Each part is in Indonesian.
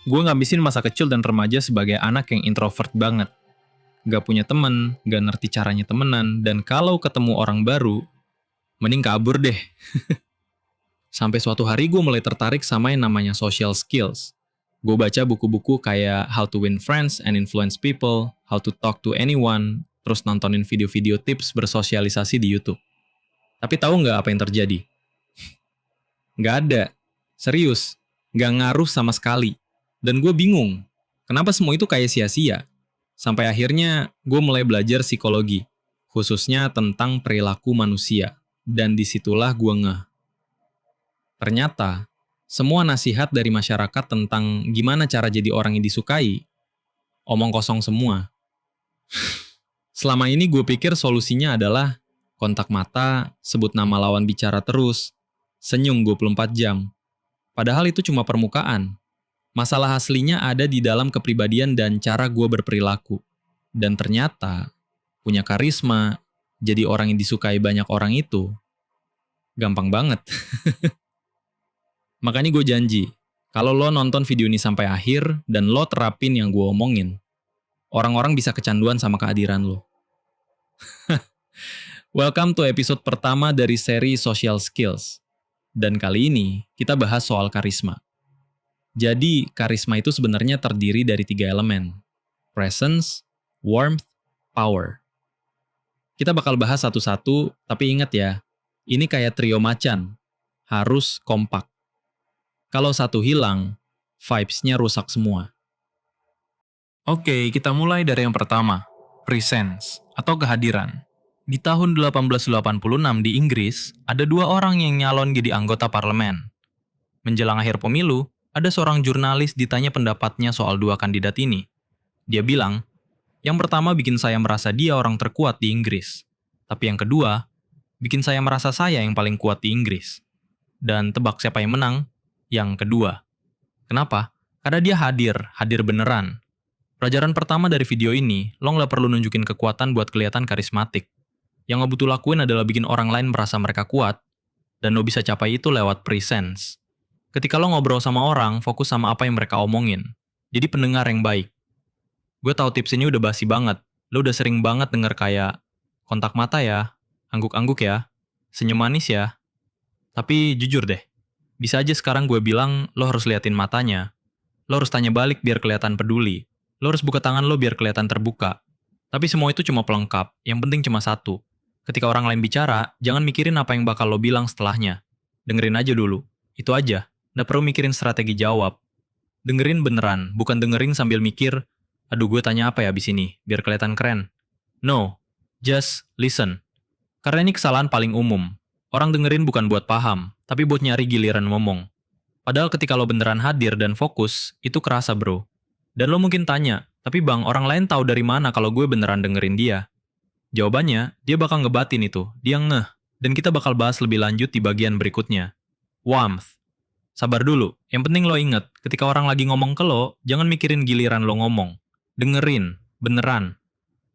Gue ngabisin masa kecil dan remaja sebagai anak yang introvert banget. Gak punya temen, gak ngerti caranya temenan, dan kalau ketemu orang baru, mending kabur deh. Sampai suatu hari gue mulai tertarik sama yang namanya social skills. Gue baca buku-buku kayak How to Win Friends and Influence People, How to Talk to Anyone, terus nontonin video-video tips bersosialisasi di YouTube. Tapi tahu nggak apa yang terjadi? Nggak ada. Serius. Nggak ngaruh sama sekali. Dan gue bingung. Kenapa semua itu kayak sia-sia? Sampai akhirnya gue mulai belajar psikologi. Khususnya tentang perilaku manusia. Dan disitulah gue ngeh. Ternyata, semua nasihat dari masyarakat tentang gimana cara jadi orang yang disukai, omong kosong semua. Selama ini gue pikir solusinya adalah kontak mata, sebut nama lawan bicara terus, senyum 24 jam. Padahal itu cuma permukaan. Masalah aslinya ada di dalam kepribadian dan cara gue berperilaku. Dan ternyata, punya karisma, jadi orang yang disukai banyak orang itu, gampang banget. Makanya gue janji, kalau lo nonton video ini sampai akhir dan lo terapin yang gue omongin, orang-orang bisa kecanduan sama kehadiran lo. Welcome to episode pertama dari seri Social Skills. Dan kali ini, kita bahas soal karisma. Jadi, karisma itu sebenarnya terdiri dari 3 elemen. Presence, warmth, power. Kita bakal bahas satu-satu, tapi ingat ya, ini kayak trio macan. Harus kompak. Kalau satu hilang, vibes-nya rusak semua. Oke, kita mulai dari yang pertama, presence atau kehadiran. Di tahun 1886 di Inggris, ada 2 orang yang nyalon jadi anggota parlemen. Menjelang akhir pemilu, ada seorang jurnalis ditanya pendapatnya soal 2 kandidat ini. Dia bilang, yang pertama bikin saya merasa dia orang terkuat di Inggris. Tapi yang kedua, bikin saya merasa saya yang paling kuat di Inggris. Dan tebak siapa yang menang? Yang kedua. Kenapa? Karena dia hadir beneran. Pelajaran pertama dari video ini, lo nggak perlu nunjukin kekuatan buat kelihatan karismatik. Yang lo butuh lakuin adalah bikin orang lain merasa mereka kuat, dan lo bisa capai itu lewat presence. Ketika lo ngobrol sama orang, fokus sama apa yang mereka omongin. Jadi pendengar yang baik. Gue tahu tips ini udah basi banget. Lo udah sering banget denger kayak, kontak mata ya, angguk-angguk ya, senyum manis ya. Tapi jujur deh, bisa aja sekarang gue bilang, lo harus liatin matanya. Lo harus tanya balik biar kelihatan peduli. Lo harus buka tangan lo biar kelihatan terbuka. Tapi semua itu cuma pelengkap, yang penting cuma satu. Ketika orang lain bicara, jangan mikirin apa yang bakal lo bilang setelahnya. Dengerin aja dulu. Itu aja. Nggak perlu mikirin strategi jawab. Dengerin beneran, bukan dengerin sambil mikir, aduh gue tanya apa ya abis ini, biar kelihatan keren. No, just listen. Karena ini kesalahan paling umum. Orang dengerin bukan buat paham, tapi buat nyari giliran ngomong. Padahal ketika lo beneran hadir dan fokus, itu kerasa bro. Dan lo mungkin tanya, tapi bang, orang lain tahu dari mana kalau gue beneran dengerin dia? Jawabannya, dia bakal ngebatin itu, dia ngeh. Dan kita bakal bahas lebih lanjut di bagian berikutnya. Warmth. Sabar dulu, yang penting lo inget, ketika orang lagi ngomong ke lo, jangan mikirin giliran lo ngomong. Dengerin, beneran.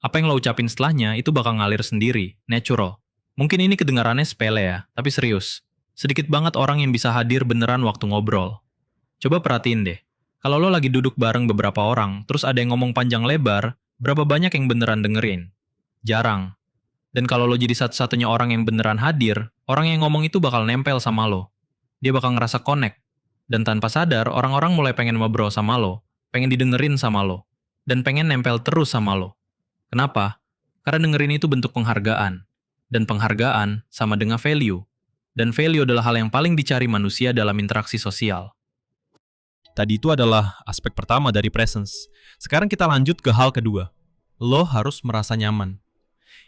Apa yang lo ucapin setelahnya, itu bakal ngalir sendiri, natural. Mungkin ini kedengarannya sepele ya, tapi serius. Sedikit banget orang yang bisa hadir beneran waktu ngobrol. Coba perhatiin deh, kalau lo lagi duduk bareng beberapa orang, terus ada yang ngomong panjang lebar, berapa banyak yang beneran dengerin? Jarang. Dan kalau lo jadi satu-satunya orang yang beneran hadir, orang yang ngomong itu bakal nempel sama lo. Dia bakal ngerasa connect. Dan tanpa sadar, orang-orang mulai pengen ngobrol sama lo, pengen didengerin sama lo, dan pengen nempel terus sama lo. Kenapa? Karena dengerin itu bentuk penghargaan. Dan penghargaan sama dengan value. Dan value adalah hal yang paling dicari manusia dalam interaksi sosial. Tadi itu adalah aspek pertama dari presence. Sekarang kita lanjut ke hal kedua. Lo harus merasa nyaman.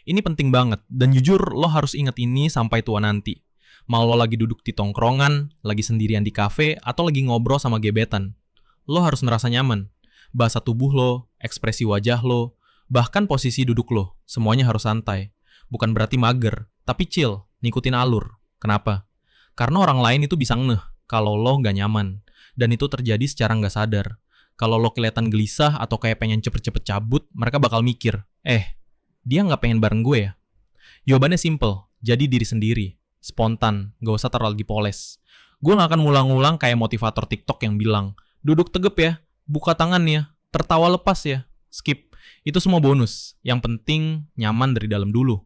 Ini penting banget, dan jujur lo harus ingat ini sampai tua nanti. Mau lo lagi duduk di tongkrongan, lagi sendirian di kafe, atau lagi ngobrol sama gebetan. Lo harus merasa nyaman. Bahasa tubuh lo, ekspresi wajah lo, bahkan posisi duduk lo, semuanya harus santai. Bukan berarti mager, tapi chill, ngikutin alur. Kenapa? Karena orang lain itu bisa ngeh kalau lo nggak nyaman. Dan itu terjadi secara nggak sadar. Kalau lo kelihatan gelisah atau kayak pengen cepet-cepet cabut, mereka bakal mikir, dia nggak pengen bareng gue ya? Jawabannya simple, jadi diri sendiri. Spontan, nggak usah terlalu dipoles. Gue nggak akan ngulang-ngulang kayak motivator TikTok yang bilang, duduk tegep ya, buka tangannya, tertawa lepas ya, skip. Itu semua bonus. Yang penting nyaman dari dalam dulu.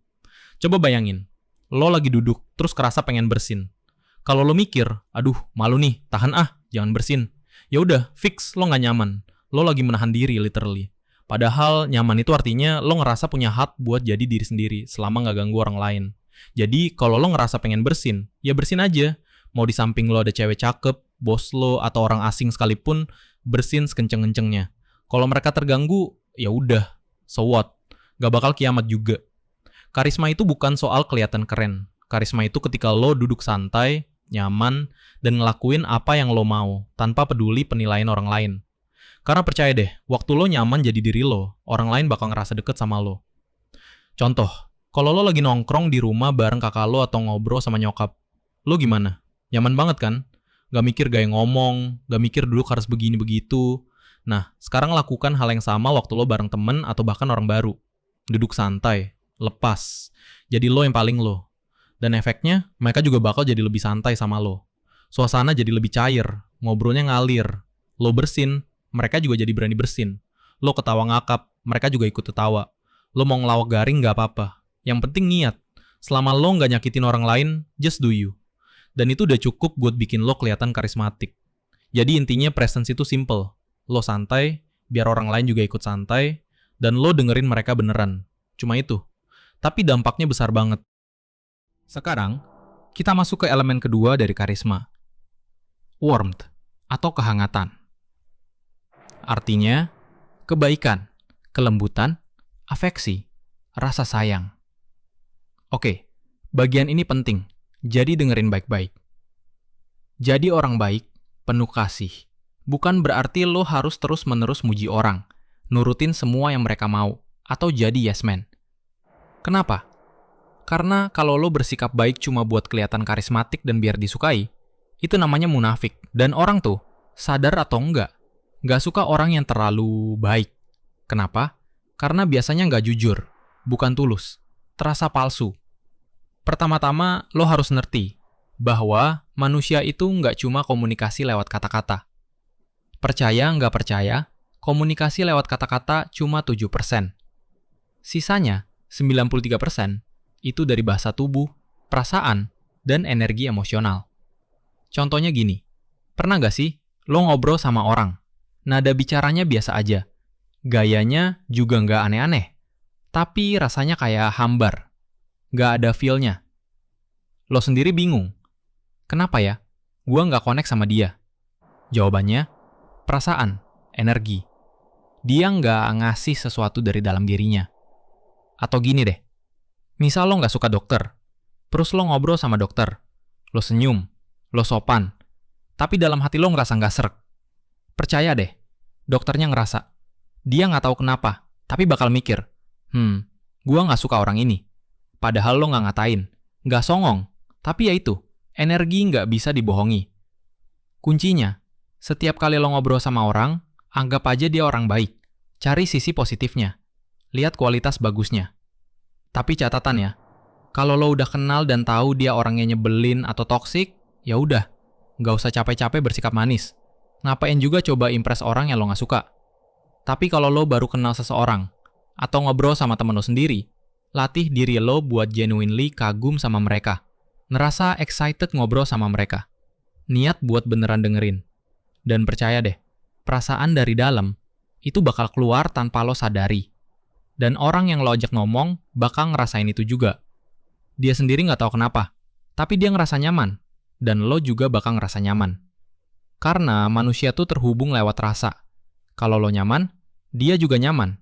Coba bayangin, lo lagi duduk, terus kerasa pengen bersin. Kalau lo mikir, aduh malu nih, tahan jangan bersin. Ya udah, fix lo nggak nyaman. Lo lagi menahan diri literally. Padahal nyaman itu artinya lo ngerasa punya hak buat jadi diri sendiri selama nggak ganggu orang lain. Jadi kalau lo ngerasa pengen bersin, ya bersin aja. Mau di samping lo ada cewek cakep, bos lo, atau orang asing sekalipun, bersin sekenceng-kencengnya. Kalau mereka terganggu, ya udah, so what? Gak bakal kiamat juga. Karisma itu bukan soal kelihatan keren. Karisma itu ketika lo duduk santai, nyaman, dan ngelakuin apa yang lo mau, tanpa peduli penilaian orang lain. Karena percaya deh, waktu lo nyaman jadi diri lo, orang lain bakal ngerasa deket sama lo. Contoh, kalau lo lagi nongkrong di rumah bareng kakak lo atau ngobrol sama nyokap, lo gimana? Nyaman banget kan? Gak mikir gaya ngomong, gak mikir dulu harus begini-begitu. Nah, sekarang lakukan hal yang sama waktu lo bareng temen atau bahkan orang baru. Duduk santai, lepas. Jadi lo yang paling lo. Dan efeknya, mereka juga bakal jadi lebih santai sama lo. Suasana jadi lebih cair, ngobrolnya ngalir. Lo bersin, mereka juga jadi berani bersin. Lo ketawa ngakap, mereka juga ikut ketawa. Lo mau ngelawak garing gak apa-apa. Yang penting niat. Selama lo gak nyakitin orang lain, just do you. Dan itu udah cukup buat bikin lo kelihatan karismatik. Jadi intinya presence itu simple. Lo santai, biar orang lain juga ikut santai, dan lo dengerin mereka beneran. Cuma itu. Tapi dampaknya besar banget. Sekarang, kita masuk ke elemen kedua dari karisma. Warmth, atau kehangatan. Artinya, kebaikan, kelembutan, afeksi, rasa sayang. Oke, bagian ini penting, jadi dengerin baik-baik. Jadi orang baik, penuh kasih. Bukan berarti lo harus terus-menerus muji orang, nurutin semua yang mereka mau, atau jadi yes man. Kenapa? Karena kalau lo bersikap baik cuma buat kelihatan karismatik dan biar disukai, itu namanya munafik. Dan orang tuh, sadar atau enggak, nggak suka orang yang terlalu baik. Kenapa? Karena biasanya nggak jujur, bukan tulus, terasa palsu. Pertama-tama, lo harus ngerti bahwa manusia itu nggak cuma komunikasi lewat kata-kata. Percaya nggak percaya, komunikasi lewat kata-kata cuma 7%. Sisanya, 93%, itu dari bahasa tubuh, perasaan, dan energi emosional. Contohnya gini, pernah nggak sih lo ngobrol sama orang, nada bicaranya biasa aja, gayanya juga nggak aneh-aneh, tapi rasanya kayak hambar, nggak ada feel-nya. Lo sendiri bingung, kenapa ya? Gua nggak connect sama dia. Jawabannya, perasaan, energi. Dia nggak ngasih sesuatu dari dalam dirinya. Atau gini deh, misal lo nggak suka dokter, terus lo ngobrol sama dokter, lo senyum, lo sopan, tapi dalam hati lo ngerasa nggak srek. Percaya deh, dokternya ngerasa. Dia nggak tahu kenapa, tapi bakal mikir, gua nggak suka orang ini. Padahal lo nggak ngatain, nggak songong, tapi ya itu, energi nggak bisa dibohongi. Kuncinya, setiap kali lo ngobrol sama orang, anggap aja dia orang baik. Cari sisi positifnya. Lihat kualitas bagusnya. Tapi catatan ya, kalau lo udah kenal dan tahu dia orangnya nyebelin atau toksik, ya udah, nggak usah capek-capek bersikap manis. Ngapain juga coba impress orang yang lo nggak suka. Tapi kalau lo baru kenal seseorang, atau ngobrol sama temen lo sendiri, latih diri lo buat genuinely kagum sama mereka. Ngerasa excited ngobrol sama mereka. Niat buat beneran dengerin. Dan percaya deh, perasaan dari dalam, itu bakal keluar tanpa lo sadari. Dan orang yang lo ajak ngomong bakal ngerasain itu juga. Dia sendiri nggak tahu kenapa, tapi dia ngerasa nyaman. Dan lo juga bakal ngerasa nyaman. Karena manusia tuh terhubung lewat rasa. Kalau lo nyaman, dia juga nyaman.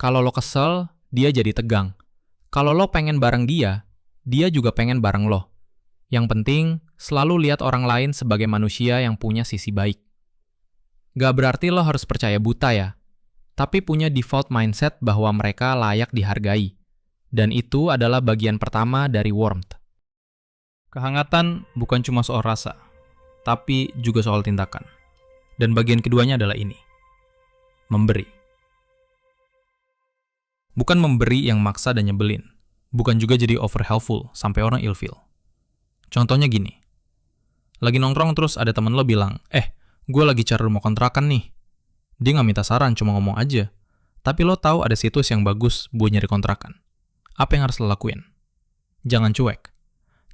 Kalau lo kesel, dia jadi tegang. Kalau lo pengen bareng dia juga pengen bareng lo. Yang penting, selalu lihat orang lain sebagai manusia yang punya sisi baik. Gak berarti lo harus percaya buta ya, tapi punya default mindset bahwa mereka layak dihargai. Dan itu adalah bagian pertama dari warmth. Kehangatan bukan cuma soal rasa, tapi juga soal tindakan. Dan bagian keduanya adalah ini. Memberi. Bukan memberi yang maksa dan nyebelin. Bukan juga jadi over helpful sampai orang ilfeel. Contohnya gini. Lagi nongkrong terus ada temen lo bilang, gue lagi cari rumah kontrakan nih. Dia nggak minta saran, cuma ngomong aja. Tapi lo tahu ada situs yang bagus buat nyari kontrakan. Apa yang harus lo lakuin? Jangan cuek.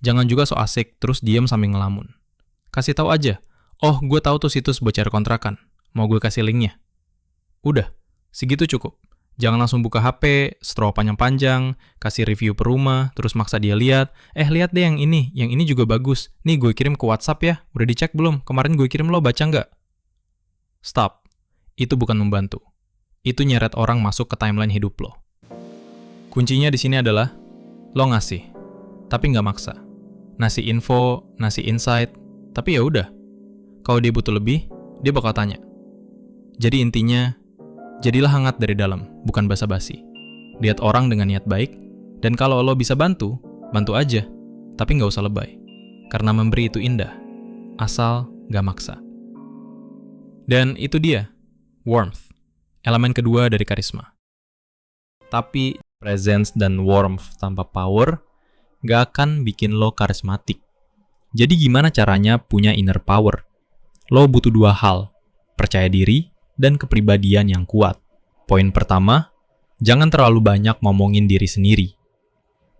Jangan juga so asik, terus diem sambil ngelamun. Kasih tahu aja, oh gue tahu tuh situs buat cari kontrakan. Mau gue kasih linknya? Udah, segitu cukup. Jangan langsung buka HP, scroll panjang-panjang, kasih review per rumah, terus maksa dia lihat. Lihat deh yang ini juga bagus. Nih gue kirim ke WhatsApp ya, udah dicek belum? Kemarin gue kirim lo baca nggak? Stop, itu bukan membantu. Itu nyeret orang masuk ke timeline hidup lo. Kuncinya di sini adalah, lo ngasih, tapi nggak maksa. Ngasih info, ngasih insight, tapi ya udah. Kalau dia butuh lebih, dia bakal tanya. Jadi intinya, jadilah hangat dari dalam, bukan basa-basi. Lihat orang dengan niat baik, dan kalau lo bisa bantu, bantu aja. Tapi nggak usah lebay. Karena memberi itu indah, asal nggak maksa. Dan itu dia, warmth, elemen kedua dari karisma. Tapi presence dan warmth tanpa power nggak akan bikin lo karismatik. Jadi gimana caranya punya inner power? Lo butuh dua hal, percaya diri dan kepribadian yang kuat. Poin pertama, jangan terlalu banyak ngomongin diri sendiri.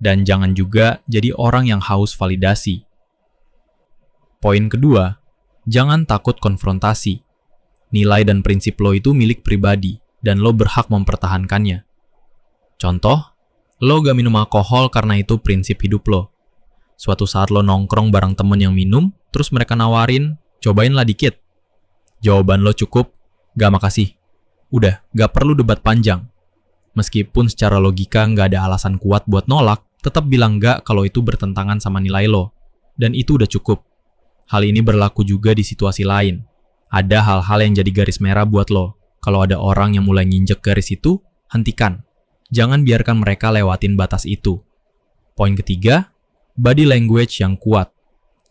Dan jangan juga jadi orang yang haus validasi. Poin kedua, jangan takut konfrontasi. Nilai dan prinsip lo itu milik pribadi, dan lo berhak mempertahankannya. Contoh, lo gak minum alkohol karena itu prinsip hidup lo. Suatu saat lo nongkrong bareng temen yang minum, terus mereka nawarin, cobainlah dikit. Jawaban lo cukup, gak makasih. Udah, gak perlu debat panjang. Meskipun secara logika gak ada alasan kuat buat nolak, tetap bilang gak kalau itu bertentangan sama nilai lo. Dan itu udah cukup. Hal ini berlaku juga di situasi lain. Ada hal-hal yang jadi garis merah buat lo. Kalau ada orang yang mulai nginjek garis itu, hentikan. Jangan biarkan mereka lewatin batas itu. Poin ketiga, body language yang kuat.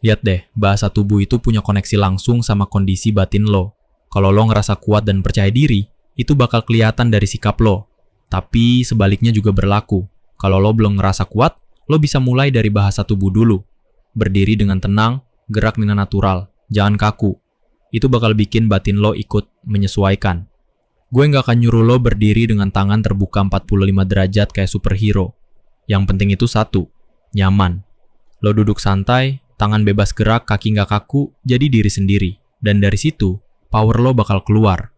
Lihat deh, bahasa tubuh itu punya koneksi langsung sama kondisi batin lo. Kalau lo ngerasa kuat dan percaya diri, itu bakal kelihatan dari sikap lo. Tapi sebaliknya juga berlaku. Kalau lo belum ngerasa kuat, lo bisa mulai dari bahasa tubuh dulu. Berdiri dengan tenang, gerak dengan natural, jangan kaku. Itu bakal bikin batin lo ikut menyesuaikan. Gue nggak akan nyuruh lo berdiri dengan tangan terbuka 45 derajat kayak superhero. Yang penting itu satu, nyaman. Lo duduk santai, tangan bebas gerak, kaki nggak kaku, jadi diri sendiri. Dan dari situ, power lo bakal keluar.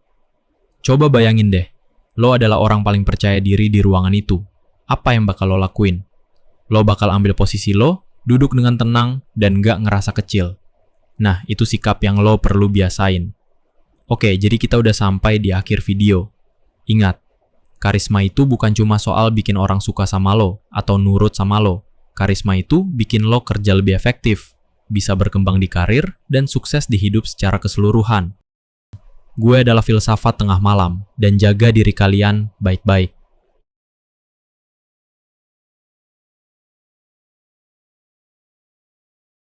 Coba bayangin deh, lo adalah orang paling percaya diri di ruangan itu. Apa yang bakal lo lakuin? Lo bakal ambil posisi lo, duduk dengan tenang, dan nggak ngerasa kecil. Nah, itu sikap yang lo perlu biasain. Oke, jadi kita udah sampai di akhir video. Ingat, karisma itu bukan cuma soal bikin orang suka sama lo atau nurut sama lo. Karisma itu bikin lo kerja lebih efektif, bisa berkembang di karir, dan sukses di hidup secara keseluruhan. Gue adalah filsafat tengah malam, dan jaga diri kalian baik-baik.